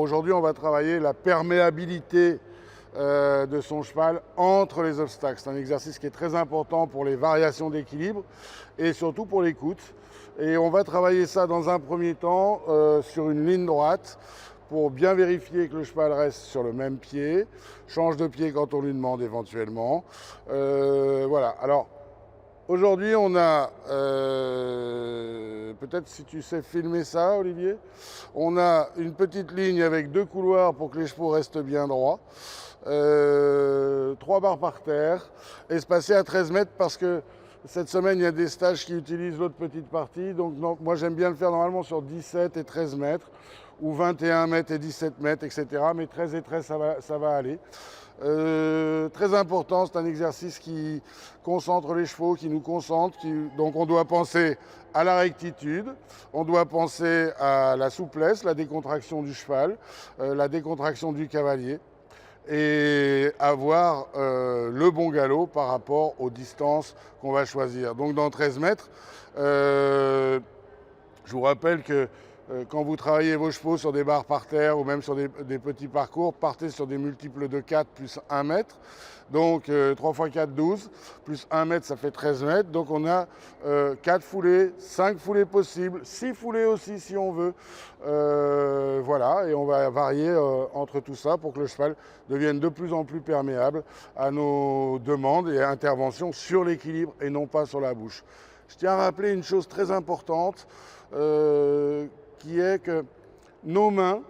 aujourd'hui, on va travailler la perméabilité de son cheval entre les obstacles. C'est un exercice qui est très important pour les variations d'équilibre et surtout pour l'écoute. Et on va travailler ça dans un premier temps sur une ligne droite pour bien vérifier que le cheval reste sur le même pied, change de pied quand on lui demande éventuellement. Voilà. Alors, aujourd'hui, on a, peut-être si tu sais filmer ça, Olivier, on a une petite ligne avec 2 couloirs pour que les chevaux restent bien droits. 3 barres par terre, espacées à 13 mètres parce que cette semaine, il y a des stages qui utilisent l'autre petite partie. Donc non, moi, j'aime bien le faire normalement sur 17 et 13 mètres, ou 21 mètres et 17 mètres, etc. Mais 13 et 13, ça va aller. Très important, c'est un exercice qui concentre les chevaux, qui nous concentre. Donc on doit penser à la rectitude, on doit penser à la souplesse, la décontraction du cheval, la décontraction du cavalier, et avoir le bon galop par rapport aux distances qu'on va choisir. Donc dans 13 mètres, je vous rappelle que quand vous travaillez vos chevaux sur des barres par terre ou même sur des petits parcours, partez sur des multiples de 4 plus 1 mètre. Donc 3 x 4, 12, plus 1 mètre, ça fait 13 mètres. Donc on a 4 foulées, 5 foulées possibles, 6 foulées aussi si on veut. Voilà, et on va varier entre tout ça pour que le cheval devienne de plus en plus perméable à nos demandes et interventions sur l'équilibre et non pas sur la bouche. Je tiens à rappeler une chose très importante, qui est que nos mains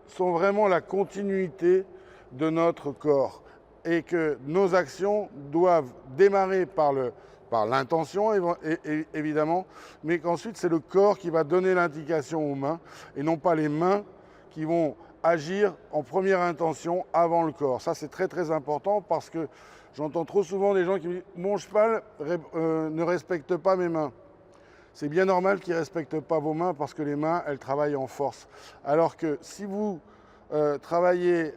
sont vraiment la continuité de notre corps et que nos actions doivent démarrer par l'intention évidemment, mais qu'ensuite c'est le corps qui va donner l'indication aux mains et non pas les mains qui vont agir en première intention avant le corps. Ça c'est très très important parce que j'entends trop souvent des gens qui me disent « mon cheval ne respecte pas mes mains ». C'est bien normal qu'ils ne respectent pas vos mains parce que les mains, elles travaillent en force. Alors que si vous travaillez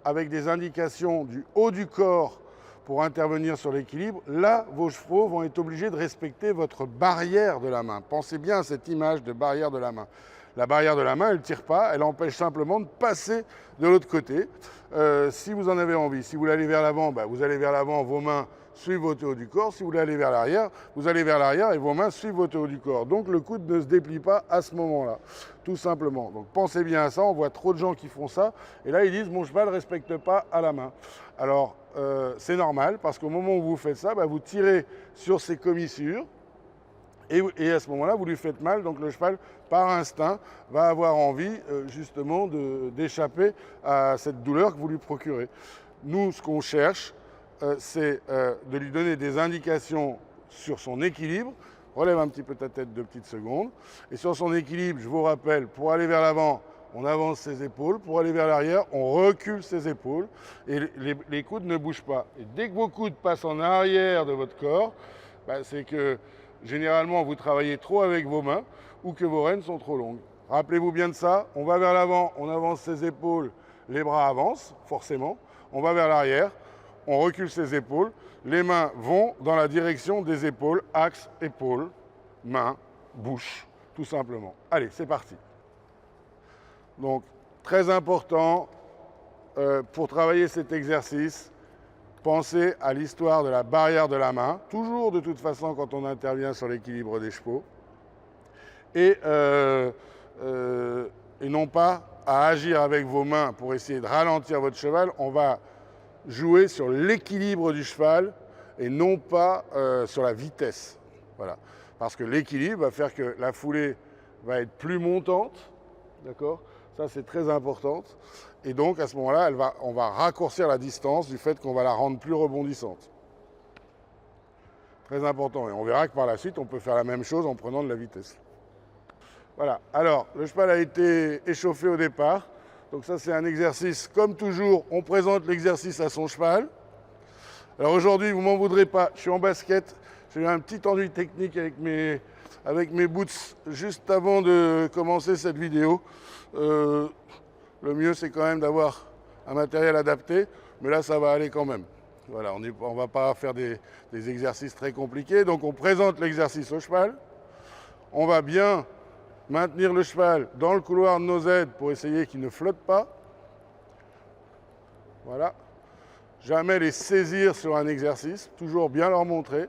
avec des indications du haut du corps pour intervenir sur l'équilibre, là, vos chevaux vont être obligés de respecter votre barrière de la main. Pensez bien à cette image de barrière de la main. La barrière de la main, elle ne tire pas, elle empêche simplement de passer de l'autre côté. Si vous en avez envie, si vous voulez aller vers l'avant, vous allez vers l'avant, vos mains suivent votre haut du corps. Si vous voulez aller vers l'arrière, vous allez vers l'arrière et vos mains suivent votre haut du corps. Donc le coude ne se déplie pas à ce moment-là, tout simplement. Donc pensez bien à ça, on voit trop de gens qui font ça. Et là, ils disent « mon cheval ne respecte pas à la main ». Alors, c'est normal parce qu'au moment où vous faites ça, vous tirez sur ses commissures. Et à ce moment-là, vous lui faites mal, donc le cheval, par instinct, va avoir envie justement d'échapper à cette douleur que vous lui procurez. Nous, ce qu'on cherche, c'est de lui donner des indications sur son équilibre. Relève un petit peu ta tête 2 petites secondes. Et sur son équilibre, je vous rappelle, pour aller vers l'avant, on avance ses épaules. Pour aller vers l'arrière, on recule ses épaules. Et les coudes ne bougent pas. Et dès que vos coudes passent en arrière de votre corps, c'est que généralement, vous travaillez trop avec vos mains ou que vos rênes sont trop longues. Rappelez-vous bien de ça. On va vers l'avant, on avance ses épaules, les bras avancent, forcément. On va vers l'arrière, on recule ses épaules. Les mains vont dans la direction des épaules, axe, épaules, mains, bouche, tout simplement. Allez, c'est parti. Donc, très important pour travailler cet exercice, pensez à l'histoire de la barrière de la main, toujours de toute façon quand on intervient sur l'équilibre des chevaux, et non pas à agir avec vos mains pour essayer de ralentir votre cheval. On va jouer sur l'équilibre du cheval et non pas sur la vitesse. Voilà. Parce que l'équilibre va faire que la foulée va être plus montante, d'accord ? Ça, c'est très important. Et donc, à ce moment-là, on va raccourcir la distance du fait qu'on va la rendre plus rebondissante. Très important. Et on verra que par la suite, on peut faire la même chose en prenant de la vitesse. Voilà. Alors, le cheval a été échauffé au départ. Donc ça, c'est un exercice. Comme toujours, on présente l'exercice à son cheval. Alors aujourd'hui, vous ne m'en voudrez pas. Je suis en basket. J'ai eu un petit ennui technique avec mes boots juste avant de commencer cette vidéo. Le mieux, c'est quand même d'avoir un matériel adapté, mais là, ça va aller quand même. Voilà, on ne va pas faire des exercices très compliqués. Donc, on présente l'exercice au cheval. On va bien maintenir le cheval dans le couloir de nos aides pour essayer qu'il ne flotte pas. Voilà. Jamais les saisir sur un exercice, toujours bien leur montrer.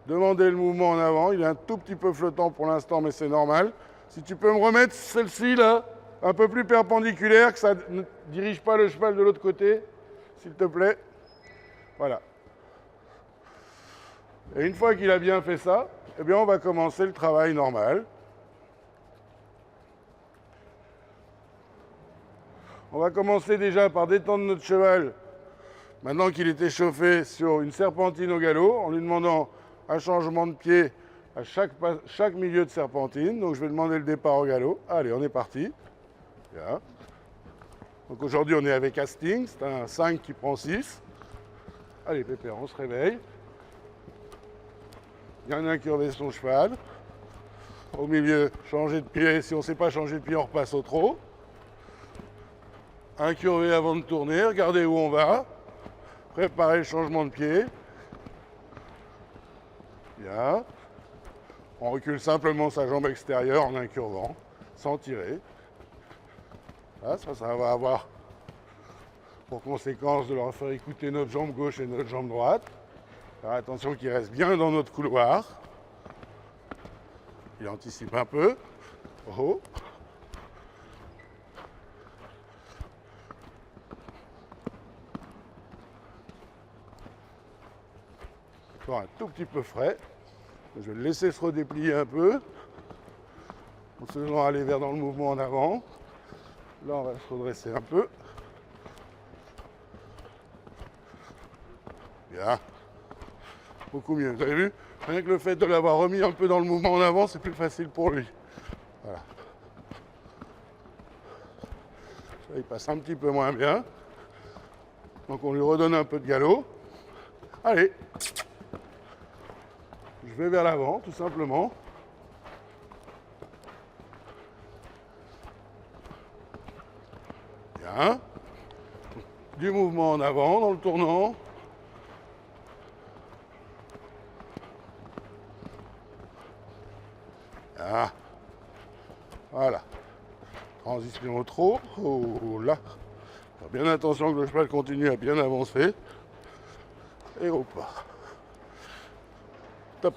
Demander le mouvement en avant, il est un tout petit peu flottant pour l'instant, mais c'est normal. Si tu peux me remettre celle-ci là, un peu plus perpendiculaire, que ça ne dirige pas le cheval de l'autre côté, s'il te plaît. Voilà. Et une fois qu'il a bien fait ça, eh bien on va commencer le travail normal. On va commencer déjà par détendre notre cheval, maintenant qu'il est échauffé, sur une serpentine au galop, en lui demandant un changement de pied à chaque milieu de serpentine. Donc je vais demander le départ au galop. Allez, on est parti. Bien. Donc aujourd'hui on est avec Hastings, c'est un 5 qui prend 6. Allez Pépère, on se réveille. Bien incurver son cheval. Au milieu, changer de pied. Si on ne sait pas changer de pied, on repasse au trot. Incurver avant de tourner, regardez où on va. Préparer le changement de pied. Bien. On recule simplement sa jambe extérieure en incurvant, sans tirer. Là, ça va avoir pour conséquence de leur faire écouter notre jambe gauche et notre jambe droite. Faire attention qu'il reste bien dans notre couloir. Il anticipe un peu. Oh. Encore un tout petit peu frais. Je vais le laisser se redéplier un peu. En se faisant aller vers dans le mouvement en avant. Là, on va se redresser un peu. Bien. Beaucoup mieux. Vous avez vu? Rien que le fait de l'avoir remis un peu dans le mouvement en avant, c'est plus facile pour lui. Voilà. Ça, il passe un petit peu moins bien. Donc on lui redonne un peu de galop. Allez. Je vais vers l'avant, tout simplement. Bien. Du mouvement en avant dans le tournant. Bien. Voilà. Transition au trot. Oh là. Faire bien attention que le cheval continue à bien avancer. Et hop. Top.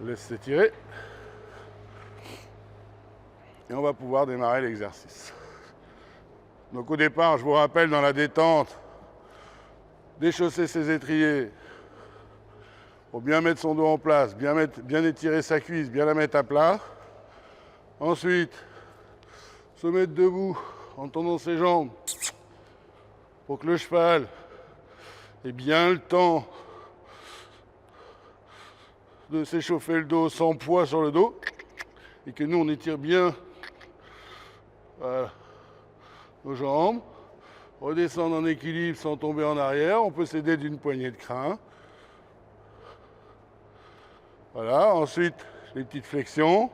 Laisse s'étirer. Et on va pouvoir démarrer l'exercice. Donc au départ, je vous rappelle dans la détente, déchausser ses étriers pour bien mettre son dos en place, bien étirer sa cuisse, bien la mettre à plat. Ensuite, se mettre debout en tendant ses jambes pour que le cheval ait bien le temps de s'échauffer le dos sans poids sur le dos et que nous on étire bien nos jambes, redescendre en équilibre sans tomber en arrière. On peut s'aider d'une poignée de crin. Voilà, ensuite les petites flexions,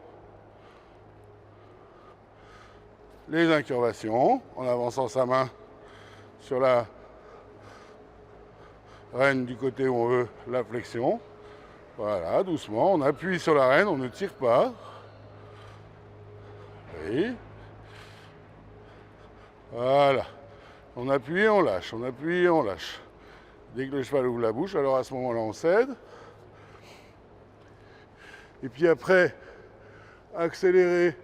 les incurvations en avançant sa main sur la rêne du côté où on veut la flexion. Voilà, doucement, on appuie sur la rêne, on ne tire pas. Oui. Voilà. On appuie et on lâche, on appuie et on lâche. Dès que le cheval ouvre la bouche, alors à ce moment-là, on cède. Et puis après, accélérer,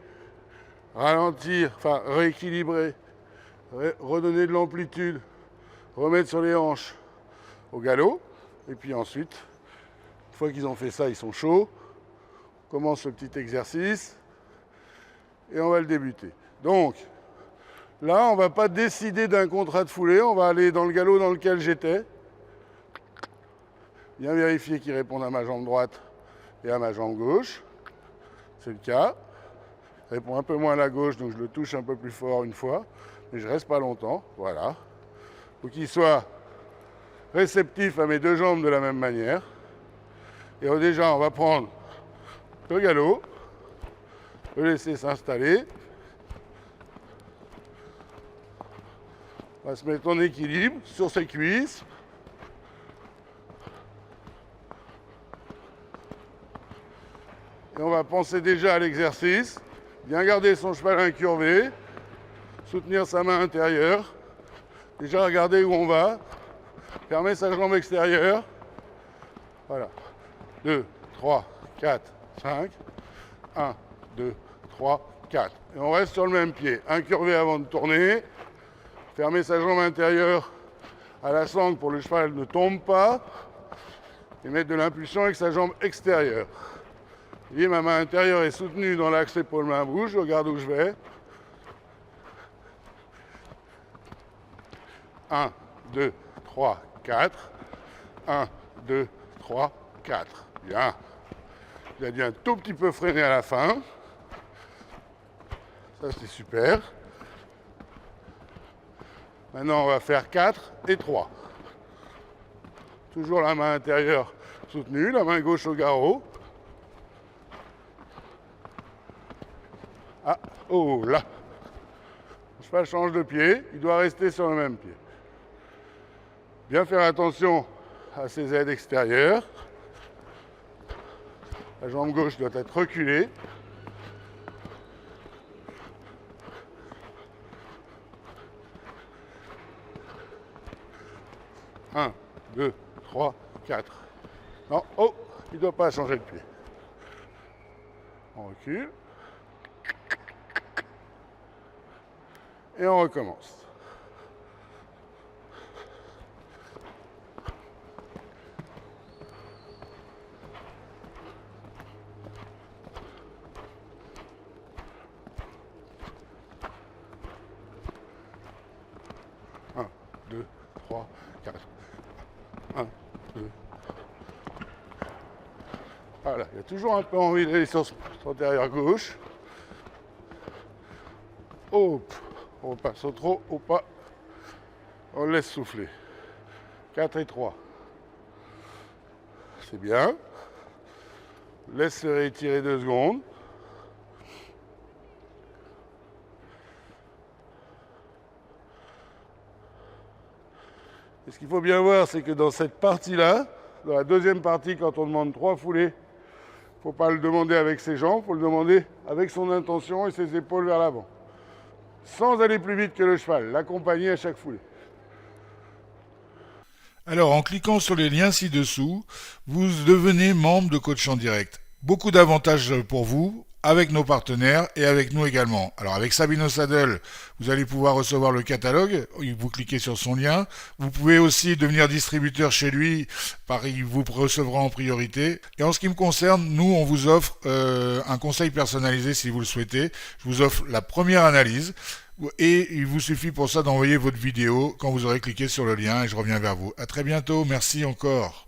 ralentir, enfin rééquilibrer, redonner de l'amplitude, remettre sur les hanches au galop. Et puis ensuite, une fois qu'ils ont fait ça, ils sont chauds. On commence le petit exercice et on va le débuter. Donc, là, on ne va pas décider d'un contrat de foulée, on va aller dans le galop dans lequel j'étais. Bien vérifier qu'il réponde à ma jambe droite et à ma jambe gauche. C'est le cas. Il répond un peu moins à la gauche, donc je le touche un peu plus fort une fois. Mais je ne reste pas longtemps. Voilà. Il faut qu'il soit réceptif à mes deux jambes de la même manière. Et déjà, on va prendre le galop, le laisser s'installer. On va se mettre en équilibre sur ses cuisses. Et on va penser déjà à l'exercice. Bien garder son cheval incurvé. Soutenir sa main intérieure. Déjà regarder où on va. Fermer sa jambe extérieure. Voilà. 2, 3, 4, 5. 1, 2, 3, 4. Et on reste sur le même pied. Incurvé avant de tourner. Fermer sa jambe intérieure à la sangle pour que le cheval ne tombe pas. Et mettre de l'impulsion avec sa jambe extérieure. Vous voyez, ma main intérieure est soutenue dans l'axe épaule-main-bouche. Je regarde où je vais. 1, 2, 3, 4. 1, 2, 3, 4. Bien. Il a dû un tout petit peu freiner à la fin. Ça, c'est super. Maintenant, on va faire 4 et 3. Toujours la main intérieure soutenue, la main gauche au garrot. Ah, oh là. Le cheval change de pied, il doit rester sur le même pied. Bien faire attention à ses aides extérieures. La jambe gauche doit être reculée. Un, 2, 3, 4. Non, oh, il ne doit pas changer de pied. On recule. Et on recommence. Un, 2, 3, 4. 1, 2. Voilà, il y a toujours un peu envie d'aller sur son antérieur gauche. Hop, on passe au trot, au pas. On laisse souffler. 4 et 3. C'est bien. Laisse se rétirer 2 secondes. Et ce qu'il faut bien voir, c'est que dans cette partie-là, dans la deuxième partie, quand on demande 3 foulées, il ne faut pas le demander avec ses jambes, il faut le demander avec son intention et ses épaules vers l'avant. Sans aller plus vite que le cheval, l'accompagner à chaque foulée. Alors, en cliquant sur les liens ci-dessous, vous devenez membre de Coach en Direct. Beaucoup d'avantages pour vous, avec nos partenaires et avec nous également. Alors, avec Sabino Saddle, vous allez pouvoir recevoir le catalogue. Vous cliquez sur son lien. Vous pouvez aussi devenir distributeur chez lui. Pareil, vous recevrez en priorité. Et en ce qui me concerne, nous, on vous offre un conseil personnalisé si vous le souhaitez. Je vous offre la première analyse. Et il vous suffit pour ça d'envoyer votre vidéo quand vous aurez cliqué sur le lien et je reviens vers vous. À très bientôt. Merci encore.